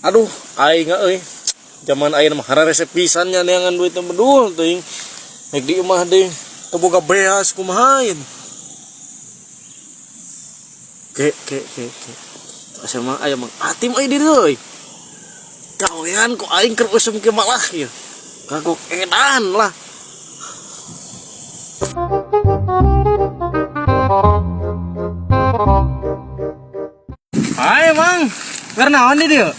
Aduh, aing euy. Zaman aing mah hara resep pisannya neangan duit teh bedul teuing. Nek di imah deui teu boga beas kumahain. Ke. Asa mah aya mah atim euy di dieu euy. Kawean ku aing keur usum ke malah ieu. Kagok edan lah. Hai Mang, keur naon di dieu?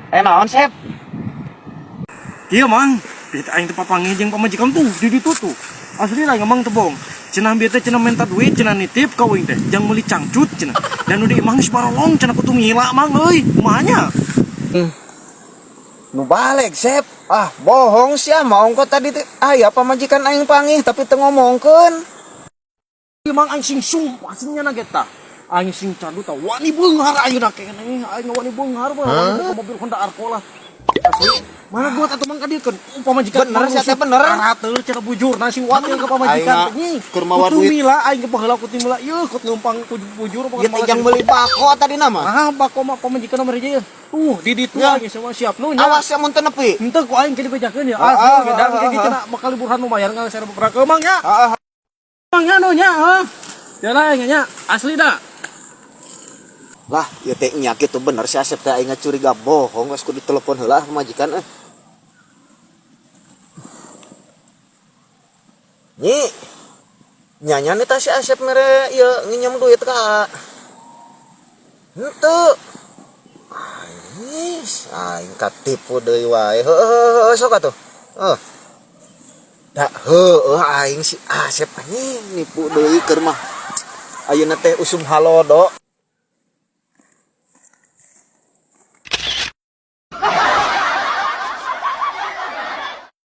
Naon Sep? Iya Mang, kita aing teh papanggih jeung pamajikan tuh di ditu tuh. Asli lah ngamang tebong. Cenah bieu teh cenah minta duit, cenah nitip ka uing teh, jang meuli cangcut cenah. Dan udah imang geus barolong cenah kudu ngila Mang euy, kumaha? Nu balik Sep. Bohong sia maong kok tadi teh aya pamajikan aing panggih tapi teu ngomongkeun. Ieu Mang aing sing sumpah sing nya nageta. Aing sing candu tah wani beunghar ayeuna keneh, aing wani beunghar mah mobil Honda Arco lah. Asli, mana buat atuh Mang kadieun pamajikan Bener sia teh bener. Arateul cenah bujur nasi watil ke pamajikan teh. Keur mawa duit. Mila aing ke baheula ku timila ieu kut numpang bujur Ieu teh jang meuli bako tadi nama. bako mah pamajikan mah reje ieu. Di ditu aing semua siap nu nya. Awas ya mun teu nepi. Henteu ku aing ke dibejakeun ya. Asli dan kayak gitu na bakal liburan lumayan ka sare beberapa Mang ya. Mang nya nu nya heuh. Jalan aing nya asli dah. Lah, ieu teh nya kitu bener si Asep teh aing curiga bohong geus kudu telepon heula majikan Nyi. Nyanya nih teh si Asep mere ieu nginjem duit ka. Henteu. Aing katipu deui wae. Heuh sok atuh. Da aing si Asep anjing nipu deui keur mah. Ayeuna teh usum halodo.